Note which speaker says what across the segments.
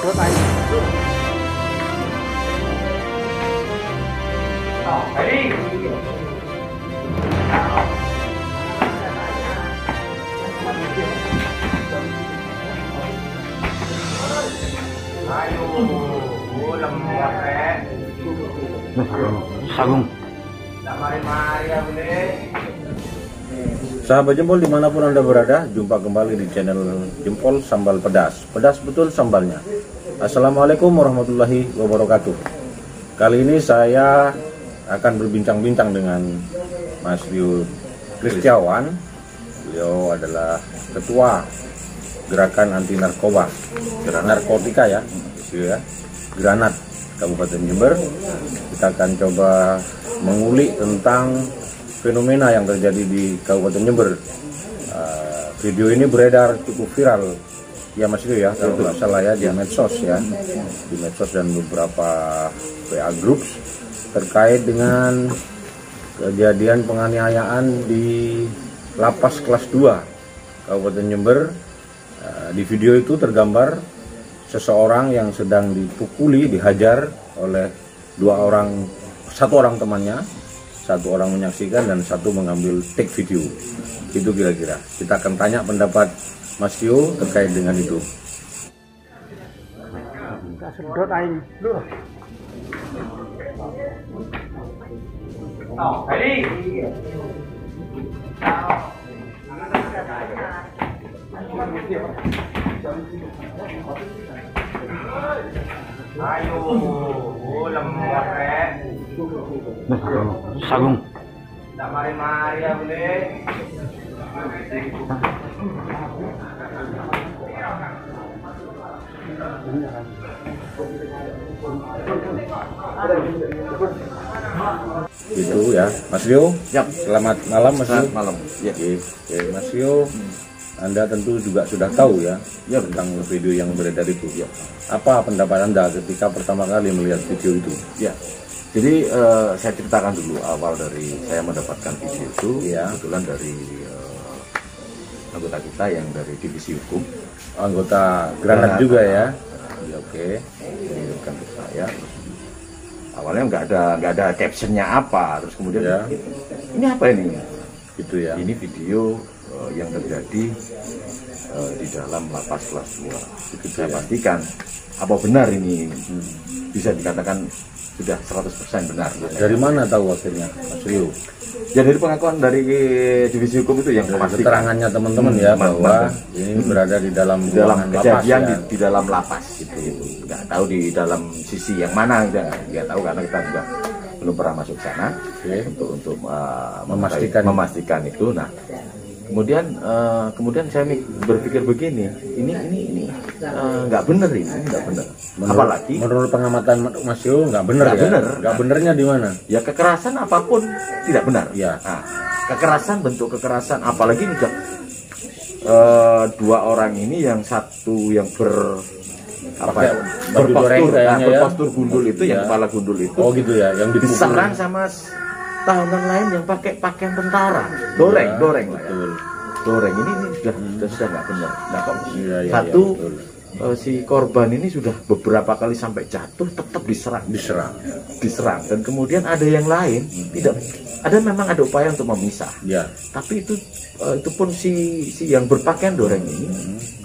Speaker 1: sedot aja.
Speaker 2: Ready? Ayo, lemot
Speaker 1: Sagung.
Speaker 2: Mari-mari ya bule.
Speaker 3: Sahabat Jempol dimanapun Anda berada, jumpa kembali di channel Jempol Sambal Pedas. Pedas betul sambalnya. Assalamualaikum warahmatullahi wabarakatuh. Kali ini saya akan berbincang-bincang dengan Mas Rio Kristiawan. Beliau adalah ketua gerakan anti narkoba, narkotika ya, Granat Kabupaten Jember. Kita akan coba mengulik tentang fenomena yang terjadi di Kabupaten Jember. Video ini beredar cukup viral ya Mas Rio ya, kalau nggak salah ya, di medsos ya, di medsos dan beberapa WA group terkait dengan kejadian penganiayaan di Lapas Kelas 2 Kabupaten Jember. Di video itu tergambar seseorang yang sedang dipukuli, dihajar oleh satu orang temannya, satu orang menyaksikan dan satu mengambil take video. Itu kira-kira. Kita akan tanya pendapat Mas Tio terkait dengan itu.
Speaker 1: Kita sedot aja.
Speaker 2: Ready? Ayo, lemot
Speaker 1: Sagung.
Speaker 2: Mari-mari ya bule.
Speaker 3: Itu ya, Mas Rio. Selamat malam Mas Rio.
Speaker 4: Malam. Ya.
Speaker 3: Oke, Mas Rio, Anda tentu juga sudah tahu ya, tentang video yang beredar itu. Ya. Apa pendapat Anda ketika pertama kali melihat video itu?
Speaker 4: Ya. Jadi saya ceritakan dulu awal dari saya mendapatkan video itu.
Speaker 3: Ya.
Speaker 4: Kebetulan dari anggota kita yang dari divisi hukum.
Speaker 3: Anggota Granat juga ya. Oke.
Speaker 4: Mengirimkan ke saya. Awalnya nggak ada captionnya apa, terus kemudian
Speaker 3: Ya.
Speaker 4: ini apa ini?
Speaker 3: Itu ya.
Speaker 4: Ini video yang terjadi di dalam lapas kelas 2. Itu saya pastikan apa benar ini bisa dikatakan sudah 100% benar.
Speaker 3: Dari mana tahu akhirnya Mas Rio?
Speaker 4: Ya dari pengakuan dari divisi hukum itu yang
Speaker 3: Dari
Speaker 4: memastikan
Speaker 3: keterangannya teman-teman ya bahwa ini berada di dalam ruangan
Speaker 4: kejadian
Speaker 3: lapas, ya.
Speaker 4: di dalam lapas gitu. Nggak tahu di dalam sisi yang mana, nggak tahu karena kita juga belum pernah masuk sana.
Speaker 3: Oke.
Speaker 4: untuk
Speaker 3: Memastikan
Speaker 4: itu. Nah, kemudian saya berpikir begini, ini nggak benar, ini nggak benar. Apalagi
Speaker 3: menurut pengamatan Mas Rio nggak benar
Speaker 4: Nggak
Speaker 3: ya?
Speaker 4: benar.
Speaker 3: Nggak benernya di mana?
Speaker 4: ya kekerasan apapun tidak benar.
Speaker 3: Ya.
Speaker 4: Nah, kekerasan, bentuk kekerasan, apalagi ini juga dua orang ini, yang satu yang
Speaker 3: baju goreng kayaknya ya.
Speaker 4: berpostur gundul itu, yang
Speaker 3: Ya.
Speaker 4: kepala gundul itu,
Speaker 3: Oh gitu ya, yang dipukul.
Speaker 4: diserang sama tahanan lain yang pakai pakaian tentara. Doreng
Speaker 3: Ya,
Speaker 4: Pak.
Speaker 3: betul.
Speaker 4: Doreng ini sudah nggak benar. Nah, kok
Speaker 3: Iya, iya,
Speaker 4: satu
Speaker 3: iya, betul.
Speaker 4: Si korban ini sudah beberapa kali sampai jatuh tetap diserang, dan kemudian ada yang lain tidak ada, memang ada upaya untuk memisah.
Speaker 3: Ya.
Speaker 4: Tapi itu pun si yang berpakaian doreng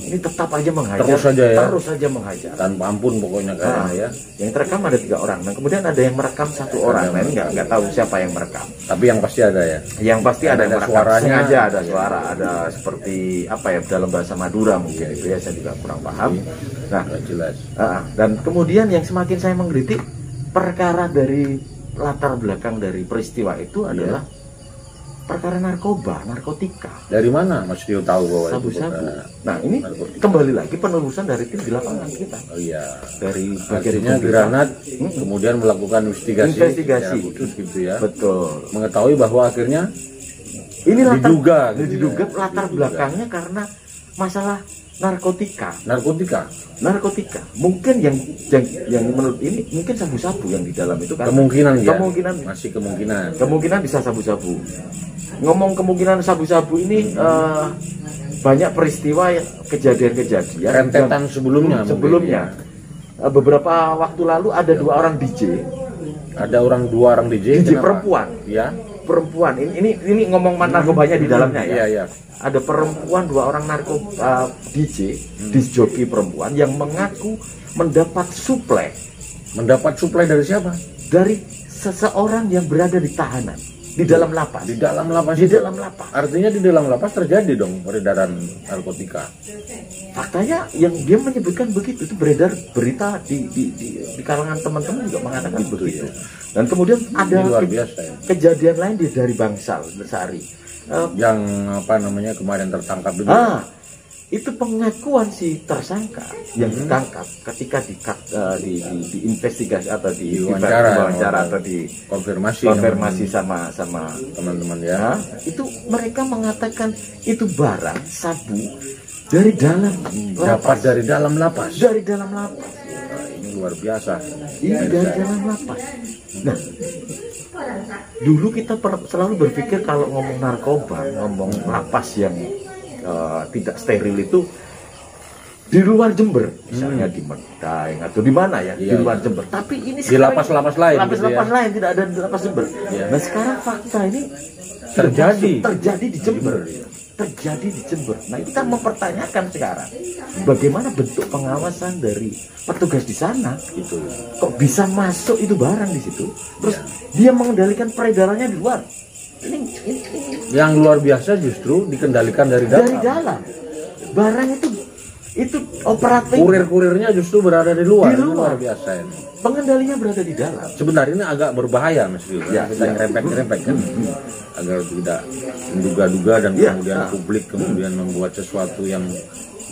Speaker 4: ini tetap aja menghajar,
Speaker 3: Terus saja ya?
Speaker 4: menghajar
Speaker 3: Tanpa ampun pokoknya kayaknya ya.
Speaker 4: Yang terekam ada 3 orang. Nah, kemudian ada yang merekam 1 orang. Nah, ini nggak tahu siapa yang merekam.
Speaker 3: Tapi yang pasti ada ya.
Speaker 4: Yang pasti ada yang merekam.
Speaker 3: suaranya.
Speaker 4: Sengaja ada suara, ada seperti apa ya, dalam bahasa Madura mungkin itu ya, saya juga kurang paham. Nah,
Speaker 3: Nggak jelas.
Speaker 4: dan kemudian yang semakin saya mengkritik, perkara dari latar belakang dari peristiwa itu adalah perkara narkotika.
Speaker 3: Dari mana Mas Rio tahu bahwa itu
Speaker 4: Sabu-sabu.
Speaker 3: perkara
Speaker 4: Nah, ini
Speaker 3: narkotika?
Speaker 4: kembali lagi penelusuran dari tim di lapangan kita.
Speaker 3: Oh iya.
Speaker 4: Dari
Speaker 3: Akhirnya
Speaker 4: hukum kita.
Speaker 3: Granat kemudian melakukan investigasi secara khusus gitu ya.
Speaker 4: Betul.
Speaker 3: Mengetahui bahwa akhirnya
Speaker 4: Ini
Speaker 3: diduga gitu
Speaker 4: diduga
Speaker 3: ya.
Speaker 4: latar belakangnya karena masalah narkotika. Mungkin yang menurut ini mungkin sabu-sabu yang di dalam itu kan. Masih kemungkinan bisa sabu-sabu. Ngomong kemungkinan sabu-sabu ini banyak peristiwa kejadian-kejadian
Speaker 3: rentetan sebelumnya.
Speaker 4: beberapa waktu lalu ada dua orang DJ,
Speaker 3: Ada dua orang DJ.
Speaker 4: DJ
Speaker 3: kenapa?
Speaker 4: perempuan.
Speaker 3: Ya.
Speaker 4: Perempuan ini ngomong narkobanya di dalamnya ya.
Speaker 3: Iya, iya.
Speaker 4: Ada perempuan, dua orang DJ, disc jockey perempuan yang mengaku mendapat suplai
Speaker 3: Mendapat suplai dari siapa?
Speaker 4: dari seseorang yang berada di tahanan di dalam lapas.
Speaker 3: Di dalam lapas.
Speaker 4: Di
Speaker 3: itu?
Speaker 4: dalam lapas.
Speaker 3: Artinya di dalam lapas terjadi dong peredaran narkotika.
Speaker 4: Faktanya yang dia menyebutkan begitu, itu beredar berita di kalangan teman-teman juga mengatakan begitu. Dan kemudian ada
Speaker 3: Ini luar biasa ya.
Speaker 4: kejadian lain dari Bangsal Besari.
Speaker 3: Yang apa namanya kemarin tertangkap itu.
Speaker 4: Itu pengakuan si tersangka yang ditangkap ketika diinvestigasi atau diwawancara atau
Speaker 3: konfirmasi
Speaker 4: sama
Speaker 3: teman-teman ya.
Speaker 4: itu mereka mengatakan itu barang sabu dari dalam
Speaker 3: Dapat dari dalam lapas.
Speaker 4: dari dalam lapas.
Speaker 3: Ini luar biasa.
Speaker 4: Ini dari dalam lapas. Nah, dulu kita selalu berpikir kalau ngomong narkoba, ngomong lapas yang tidak steril itu di luar Jember, misalnya di Medaeng atau di mana ya, di luar Jember. Tapi ini
Speaker 3: di lapas-lapas lain,
Speaker 4: lapas-lapas lain tidak ada di lapas Jember. Nah sekarang fakta ini terjadi di Jember. Terjadi di Jember. Nah kita mempertanyakan sekarang, bagaimana bentuk pengawasan dari petugas di sana? Gitu. Kok bisa masuk itu barang di situ? Terus dia mengendalikan peredarannya di luar. Ini.
Speaker 3: Yang luar biasa justru dikendalikan dari dalam.
Speaker 4: Dari dalam. Barang itu operatif.
Speaker 3: Kurir-kurirnya justru berada di luar.
Speaker 4: Di
Speaker 3: Ini
Speaker 4: luar.
Speaker 3: luar biasa ini.
Speaker 4: Pengendalinya berada di dalam.
Speaker 3: Sebenarnya ini agak berbahaya Mas Rio.
Speaker 4: Ya,
Speaker 3: Kita nyerempet-nyerempet kan. Agar tidak menduga-duga dan kemudian publik kemudian membuat sesuatu yang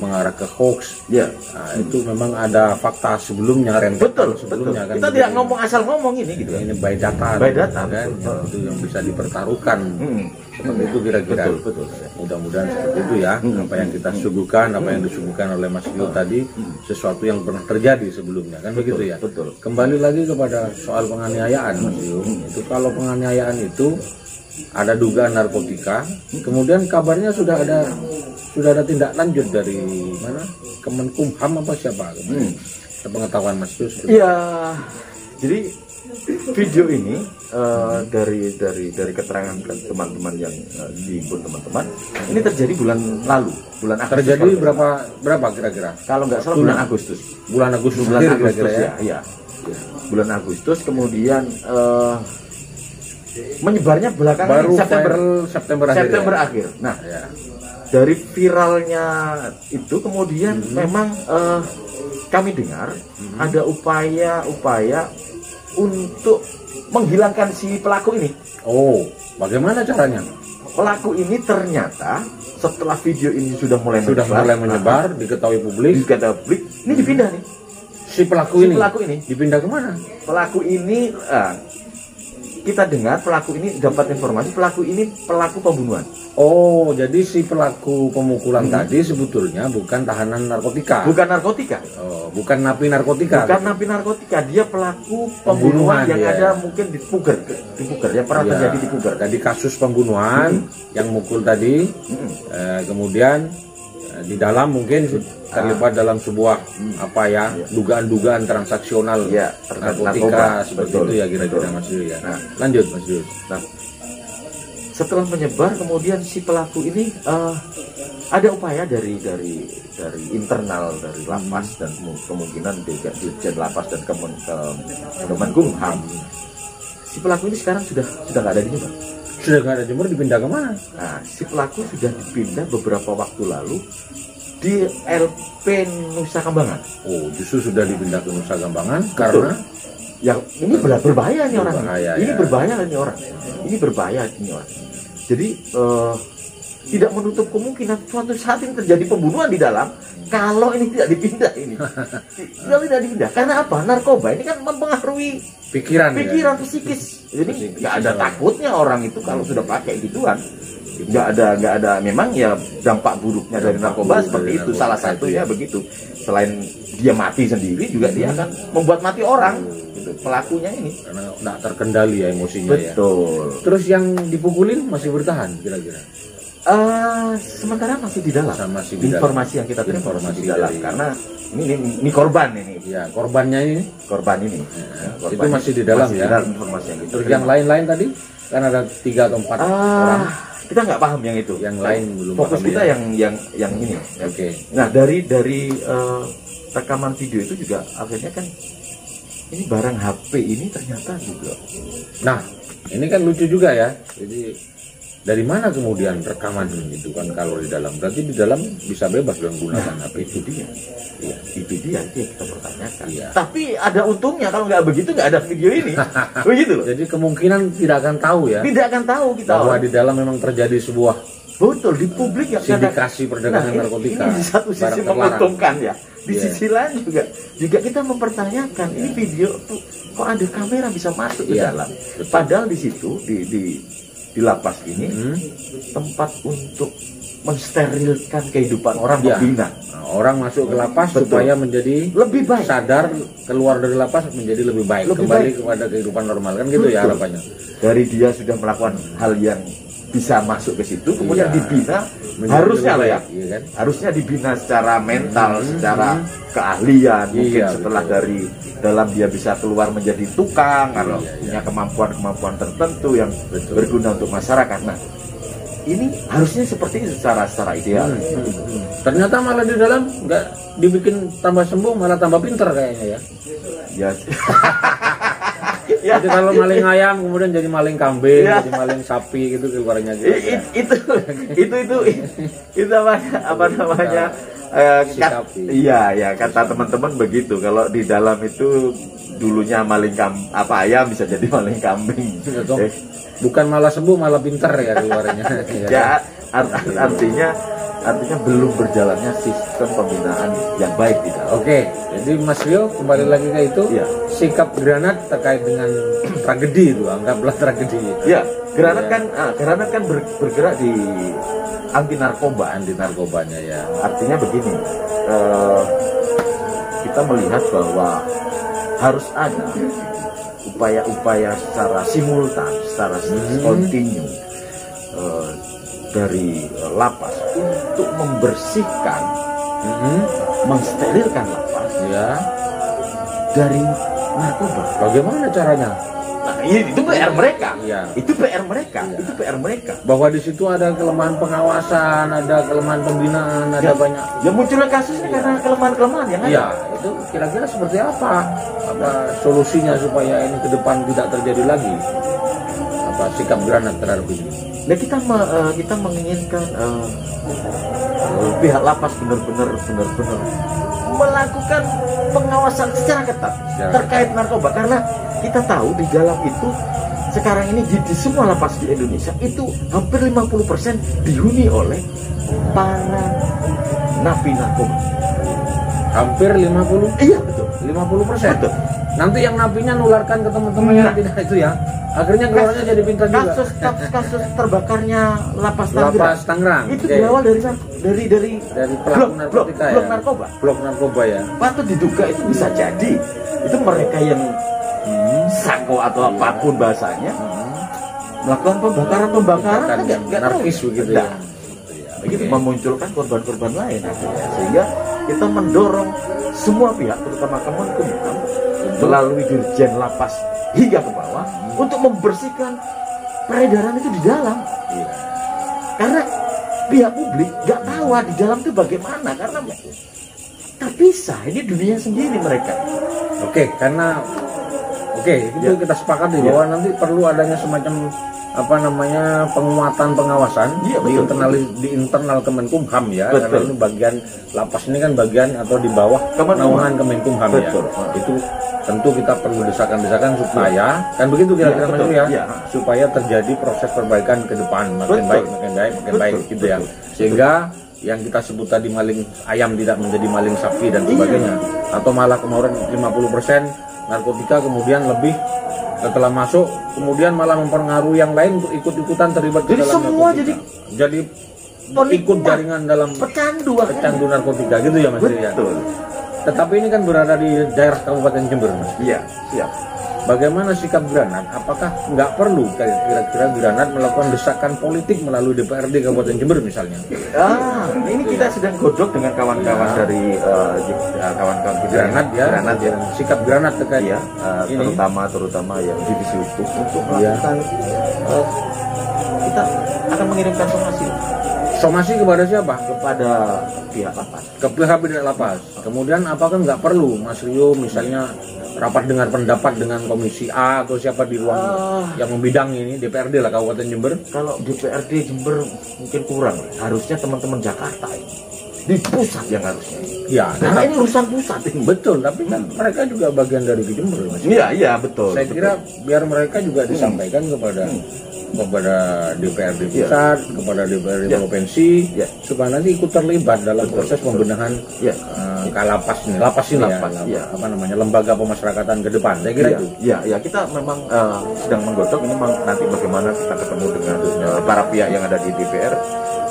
Speaker 3: mengarah ke hoax.
Speaker 4: Ya.
Speaker 3: Nah, itu memang ada fakta sebelumnya, rentetan sebelumnya kan.
Speaker 4: Kita
Speaker 3: gitu.
Speaker 4: tidak ngomong asal ngomong ini gitu.
Speaker 3: Ini by data.
Speaker 4: By data,
Speaker 3: kan.
Speaker 4: betul.
Speaker 3: Itu yang bisa dipertaruhkan. Seperti itu kira-kira.
Speaker 4: Betul.
Speaker 3: Mudah-mudahan seperti itu ya. Apa yang kita suguhkan, apa yang disuguhkan oleh Mas Rio tadi sesuatu yang pernah terjadi sebelumnya kan begitu ya.
Speaker 4: Betul.
Speaker 3: Kembali lagi kepada soal penganiayaan Mas Rio. Itu kalau penganiayaan itu ada dugaan narkotika, kemudian kabarnya sudah ada tindak lanjut dari mana? Kemenkumham apa siapa? Sepengetahuan Mas Rio.
Speaker 4: Iya. Jadi video ini dari keterangan teman-teman yang dihimpun teman-teman, ini terjadi bulan lalu, bulan Agustus.
Speaker 3: Terjadi berapa kira-kira?
Speaker 4: Kalau nggak salah bulan Agustus.
Speaker 3: Bulan Agustus
Speaker 4: Ya. Iya. Bulan Agustus, kemudian menyebarnya belakangan
Speaker 3: baru
Speaker 4: September akhir. Nah,
Speaker 3: ya.
Speaker 4: dari viralnya itu kemudian memang kami dengar ada upaya untuk menghilangkan si pelaku ini.
Speaker 3: Oh, bagaimana caranya?
Speaker 4: Pelaku ini ternyata setelah video ini sudah mulai
Speaker 3: menyebar, diketahui publik,
Speaker 4: ini dipindah nih.
Speaker 3: si pelaku ini dipindah kemana?
Speaker 4: Pelaku ini kita dengar pelaku ini dapat informasi pelaku ini pelaku pembunuhan.
Speaker 3: Oh, jadi si pelaku pemukulan tadi sebetulnya bukan tahanan narkotika.
Speaker 4: Bukan narkotika.
Speaker 3: Oh, bukan napi narkotika.
Speaker 4: Bukan napi narkotika, dia pelaku pembunuhan yang ada mungkin di Puger yang pernah terjadi di Puger.
Speaker 3: Jadi kasus pembunuhan yang mukul tadi, kemudian di dalam mungkin terlibat dalam sebuah dugaan-dugaan transaksional narkotika seperti itu ya kira-kira Mas Yul ya. Nah, lanjut Mas Yul.
Speaker 4: Nah, setelah menyebar kemudian si pelaku ini ada upaya dari internal dari lapas dan kemungkinan Dirjen Lapas dan Kemenkumham. Si pelaku ini sekarang sudah nggak ada di Jember.
Speaker 3: Sudah nggak ada Jember, dipindah kemana?
Speaker 4: Nah, si pelaku sudah dipindah beberapa waktu lalu di LP Nusa Kambangan.
Speaker 3: Oh, justru sudah dipindah ke Nusa Kambangan karena
Speaker 4: yang ini berbahaya nih orang. Ini berbahaya ini orang. Jadi tidak menutup kemungkinan suatu saat ini terjadi pembunuhan di dalam kalau ini tidak dipindah ini. Kalau tidak dipindah, karena apa? Narkoba ini kan mempengaruhi pikiran psikis. Jadi nggak ada takutnya orang itu kalau sudah pakai gituan. Nggak ada memang ya dampak buruknya dari narkoba seperti itu, salah satunya begitu. Selain dia mati sendiri juga dia akan membuat mati orang gitu, pelakunya ini
Speaker 3: karena nggak terkendali ya emosinya.
Speaker 4: Betul.
Speaker 3: Terus yang dipukulin masih bertahan kira-kira?
Speaker 4: Sementara masih di dalam.
Speaker 3: Masih di dalam.
Speaker 4: Informasi yang kita terima
Speaker 3: Informasi
Speaker 4: masih di dalam
Speaker 3: dari-
Speaker 4: karena ini korban ini.
Speaker 3: Ya, korbannya ini
Speaker 4: Korban ini.
Speaker 3: itu masih di dalam
Speaker 4: masih
Speaker 3: ya.
Speaker 4: di dalam informasi yang itu.
Speaker 3: terus yang lain-lain tadi kan ada 3 atau 4 orang.
Speaker 4: Kita nggak paham yang itu.
Speaker 3: Yang lain belum
Speaker 4: Fokus
Speaker 3: paham
Speaker 4: kita
Speaker 3: ya.
Speaker 4: yang ini.
Speaker 3: Oke.
Speaker 4: Nah, dari rekaman video itu juga akhirnya kan ini barang HP ini ternyata juga.
Speaker 3: Nah, ini kan lucu juga ya. Jadi dari mana kemudian rekaman itu kan kalau di dalam? Berarti di dalam bisa bebas dong gunakan HP itu dia.
Speaker 4: Ya, itu dia itu yang kita pertanyakan.
Speaker 3: Iya.
Speaker 4: Tapi ada untungnya kalau nggak begitu nggak ada video ini. Begitu loh.
Speaker 3: Jadi kemungkinan tidak akan tahu ya
Speaker 4: Tidak akan tahu kita.
Speaker 3: bahwa di dalam memang terjadi sebuah
Speaker 4: Betul, di publik ya
Speaker 3: sindikasi perdagangan
Speaker 4: ini-
Speaker 3: narkotika.
Speaker 4: Ini di satu
Speaker 3: barang
Speaker 4: sisi
Speaker 3: terlarang.
Speaker 4: menguntungkan ya. Di
Speaker 3: Iya.
Speaker 4: sisi lain juga kita mempertanyakan ini video tuh kok ada kamera bisa masuk ke
Speaker 3: Iya,
Speaker 4: dalam.
Speaker 3: betul.
Speaker 4: Padahal di situ di lapas ini tempat untuk mensterilkan kehidupan orang
Speaker 3: Ya.
Speaker 4: pembina.
Speaker 3: Nah, orang masuk ke lapas
Speaker 4: Betul.
Speaker 3: supaya menjadi
Speaker 4: Lebih baik.
Speaker 3: sadar, keluar dari lapas menjadi lebih baik,
Speaker 4: Lebih
Speaker 3: kembali
Speaker 4: baik.
Speaker 3: kepada kehidupan normal kan gitu ya
Speaker 4: Betul.
Speaker 3: harapannya.
Speaker 4: Dari dia sudah melakukan hal yang bisa masuk ke situ, kemudian
Speaker 3: Iya.
Speaker 4: dibina,
Speaker 3: Menjadi
Speaker 4: harusnya
Speaker 3: lebih
Speaker 4: loh ya,
Speaker 3: baik, iya kan?
Speaker 4: harusnya dibina secara mental, secara keahlian, mungkin
Speaker 3: Iya,
Speaker 4: setelah
Speaker 3: betul.
Speaker 4: dari dalam dia bisa keluar menjadi tukang, atau
Speaker 3: Iya, iya.
Speaker 4: punya kemampuan-kemampuan tertentu yang
Speaker 3: Betul.
Speaker 4: berguna untuk masyarakat. Nah, ini harusnya seperti itu secara ideal.
Speaker 3: Ternyata malah di dalam nggak dibikin tambah sembuh, malah tambah pinter kayaknya ya.
Speaker 4: Ya. Ya.
Speaker 3: Jadi kalau maling ayam kemudian jadi maling kambing,
Speaker 4: Ya.
Speaker 3: jadi maling sapi gitu keluarnya gitu.
Speaker 4: Itu apa namanya
Speaker 3: Sikap.
Speaker 4: iya ya kata teman-teman begitu. Kalau di dalam itu dulunya maling ayam bisa jadi maling kambing.
Speaker 3: Betul. Bukan malah sembuh malah pinter ya keluarnya.
Speaker 4: Ya artinya belum berjalannya sistem pembinaan yang baik di dalam.
Speaker 3: Oke, jadi Mas Rio kembali lagi ke itu.
Speaker 4: Iya.
Speaker 3: Sikap Granat terkait dengan tragedi itu, anggaplah tragedi.
Speaker 4: Ya, Granat
Speaker 3: Ya.
Speaker 4: kan bergerak di anti narkoba.
Speaker 3: Anti narkobanya ya.
Speaker 4: Artinya begini, kita melihat bahwa harus ada upaya-upaya secara simultan, secara kontinu dari lapas untuk membersihkan, mensterilkan lapas
Speaker 3: Ya.
Speaker 4: dari narkoba.
Speaker 3: Bagaimana caranya?
Speaker 4: Nah, itu PR mereka.
Speaker 3: Iya.
Speaker 4: Itu PR mereka.
Speaker 3: Iya.
Speaker 4: Itu PR mereka.
Speaker 3: Bahwa di situ ada kelemahan pengawasan, ada kelemahan pembinaan, ada banyak.
Speaker 4: Ya munculnya kasusnya karena kelemahan-kelemahan yang ada.
Speaker 3: Iya, itu kira-kira seperti apa? Apa solusinya supaya ini ke depan tidak terjadi lagi? Apa sikap Granat terhadap ini?
Speaker 4: Nah, kita menginginkan pihak lapas benar-benar melakukan pengawasan secara ketat terkait narkoba, karena kita tahu di dalam itu sekarang ini di semua lapas di Indonesia itu hampir 50% dihuni oleh para napi narkoba.
Speaker 3: Hampir 50?
Speaker 4: Iya betul.
Speaker 3: 50%.
Speaker 4: Betul.
Speaker 3: Nanti yang napinya nularkan ke teman-teman yang tidak itu ya. Akhirnya keluarnya jadi pintar juga.
Speaker 4: Kasus terbakarnya lapas Tangerang.
Speaker 3: Lapas Tangerang.
Speaker 4: Itu
Speaker 3: Oke.
Speaker 4: berawal dari
Speaker 3: pelaku narkotika ya.
Speaker 4: blok narkoba.
Speaker 3: Blok narkoba ya.
Speaker 4: Patut diduga itu bisa jadi itu mereka yang sako atau apapun bahasanya melakukan pembakaran kan
Speaker 3: yang
Speaker 4: nggak tahu.
Speaker 3: anarkis begitu
Speaker 4: Nah,
Speaker 3: ya.
Speaker 4: begitu
Speaker 3: Oke.
Speaker 4: memunculkan korban-korban lain akhirnya. Sehingga kita mendorong semua pihak terutama Kemenkumham melalui Dirjen Lapas hingga ke bawah untuk membersihkan peredaran itu di dalam.
Speaker 3: Iya.
Speaker 4: Karena pihak publik nggak tahu di dalam itu bagaimana, karena terpisah, ini dunia sendiri mereka.
Speaker 3: Oke, karena itu kita sepakati
Speaker 4: Ya.
Speaker 3: bahwa nanti perlu adanya semacam penguatan pengawasan
Speaker 4: Iya,
Speaker 3: di
Speaker 4: betul.
Speaker 3: internal Kemenkumham ya.
Speaker 4: Betul.
Speaker 3: Karena ini bagian lapas ini kan bagian atau di bawah
Speaker 4: Kemenkumham.
Speaker 3: naungan Kemenkumham
Speaker 4: Betul.
Speaker 3: ya. Itu tentu kita perlu desakan-desakan supaya kan begitu kira-kira
Speaker 4: Iya,
Speaker 3: Mas
Speaker 4: betul.
Speaker 3: ya,
Speaker 4: Iya.
Speaker 3: supaya terjadi proses perbaikan ke depan makin
Speaker 4: Betul.
Speaker 3: baik makin
Speaker 4: Betul.
Speaker 3: baik gitu ya. Sehingga yang kita sebut tadi maling ayam tidak menjadi maling sapi dan
Speaker 4: Iya.
Speaker 3: sebagainya, atau malah kemarin 50% narkotika kemudian lebih setelah masuk kemudian malah mempengaruhi yang lain untuk ikut-ikutan terlibat
Speaker 4: Jadi
Speaker 3: dalam
Speaker 4: semua
Speaker 3: narkotika. jadi ikut jaringan dalam
Speaker 4: pecandu
Speaker 3: pecandu narkotika gitu ya Mas Rian.
Speaker 4: Betul.
Speaker 3: Tetapi ini kan berada di daerah Kabupaten Jember Mas.
Speaker 4: Iya, siap.
Speaker 3: bagaimana sikap Granat? Apakah nggak perlu kira-kira Granat melakukan desakan politik melalui DPRD Kabupaten Jember misalnya?
Speaker 4: Ini kita sedang godok dengan kawan-kawan dari kawan-kawan
Speaker 3: Granat ya, sikap Granat terkait
Speaker 4: ya, terutama yang divisi hukum untuk melakukan kita akan mengirimkan
Speaker 3: somasi kepada siapa?
Speaker 4: Kepada pihak lapas.
Speaker 3: Ke pihak lapas. Kemudian apakah nggak perlu Mas Rio misalnya rapat dengar pendapat dengan Komisi A atau siapa di ruang yang membidang ini, DPRD lah Kabupaten Jember?
Speaker 4: Kalau DPRD Jember mungkin kurang, harusnya teman-teman Jakarta ini di pusat yang harusnya.
Speaker 3: Ya,
Speaker 4: karena ini urusan pusat ini.
Speaker 3: Betul, tapi kan mereka juga bagian dari Jember.
Speaker 4: Iya betul.
Speaker 3: Saya kira biar mereka juga disampaikan kepada DPRD pusat, kepada DPRD provinsi, supaya nanti ikut terlibat dalam proses pembenahan lapas ini apa namanya, lembaga pemasyarakatan ke depan. Saya kira itu.
Speaker 4: Ya kita memang sedang menggodok ini nanti bagaimana kita ketemu dengan para pihak yang ada di DPR,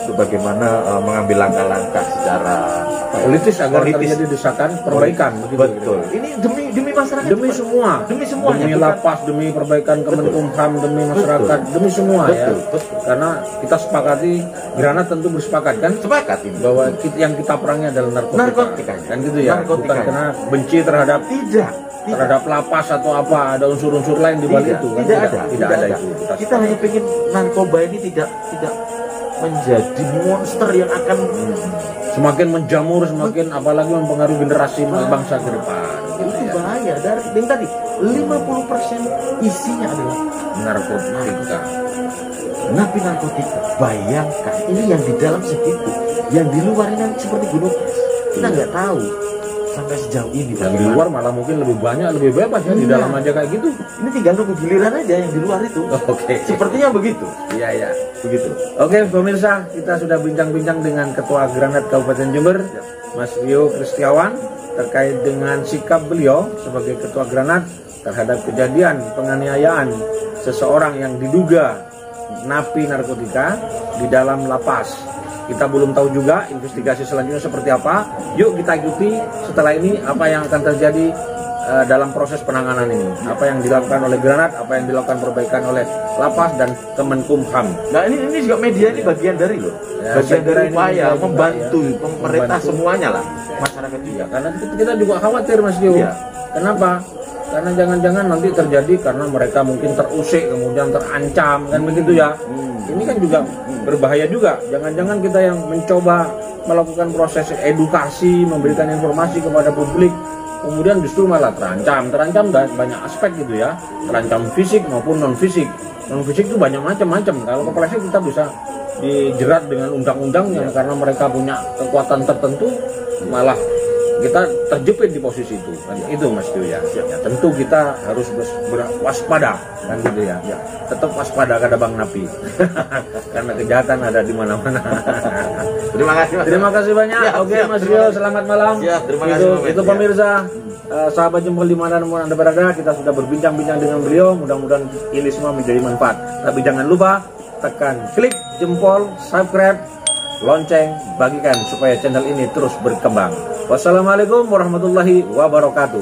Speaker 4: itu bagaimana mengambil langkah-langkah secara
Speaker 3: politis agar terjadi desakan perbaikan.
Speaker 4: Betul. Ini demi masyarakat.
Speaker 3: Demi semua. Demi lapas, demi perbaikan Kemenkumham, demi masyarakat, demi semua ya. Karena kita sepakati, Granat tentu bersepakat kan?
Speaker 4: Sepakat ini.
Speaker 3: Bahwa yang kita perangi adalah narkotika. Kan gitu ya. Bukan karena benci terhadap terhadap lapas atau apa, ada unsur-unsur lain di balik itu kan? Tidak ada itu.
Speaker 4: Kita hanya ingin narkoba ini tidak menjadi monster yang akan
Speaker 3: semakin menjamur, semakin apalagi mempengaruhi generasi bangsa ke depan.
Speaker 4: Itu bahaya. Dari tadi 50% isinya adalah
Speaker 3: narkotika.
Speaker 4: Napi narkotika. Bayangkan ini yang di dalam segitu, yang di luar ini seperti gunung es. Kita nggak tahu sampai sejauh ini.
Speaker 3: Yang di luar malah mungkin lebih banyak, lebih bebas ya, di dalam aja kayak gitu.
Speaker 4: Ini tinggal nunggu giliran aja yang di luar itu.
Speaker 3: Oke.
Speaker 4: Sepertinya begitu.
Speaker 3: Iya.
Speaker 4: Begitu.
Speaker 3: Oke, pemirsa, kita sudah bincang-bincang dengan Ketua Granat Kabupaten Jember, Mas Rio Kristiawan, terkait dengan sikap beliau sebagai Ketua Granat terhadap kejadian penganiayaan seseorang yang diduga napi narkotika di dalam lapas. Kita belum tahu juga investigasi selanjutnya seperti apa. Yuk kita ikuti setelah ini apa yang akan terjadi dalam proses penanganan ini. Apa yang dilakukan oleh Granat, apa yang dilakukan perbaikan oleh lapas dan Kemenkumham.
Speaker 4: Nah ini juga media ini bagian dari loh. Bagian dari upaya membantu pemerintah semuanya lah. Masyarakat juga.
Speaker 3: Karena kita juga khawatir Mas Dio. Kenapa? Karena jangan-jangan nanti terjadi karena mereka mungkin terusik kemudian terancam kan begitu ya. Ini kan juga berbahaya juga. Jangan-jangan kita yang mencoba melakukan proses edukasi, memberikan informasi kepada publik, kemudian justru malah terancam banyak aspek gitu ya, terancam fisik maupun non fisik itu banyak macam-macam. Kalau kepleset kita bisa dijerat dengan undang-undang yang karena mereka punya kekuatan tertentu, malah kita terjepit di posisi itu kan, itu Mas Dio ya. Tentu kita harus waspada kan gitu ya. Tetap waspada kata Bang Napi karena kejahatan ada di mana-mana. Terima kasih banyak. Oke Mas Dio, selamat malam.
Speaker 4: Terima kasih.
Speaker 3: Itu pemirsa sahabat Jempol dimanapun Anda berada, kita sudah berbincang-bincang dengan beliau. Mudah-mudahan ini semua menjadi manfaat. Tapi jangan lupa tekan klik jempol, subscribe, lonceng, bagikan supaya channel ini terus berkembang. Wassalamualaikum warahmatullahi wabarakatuh.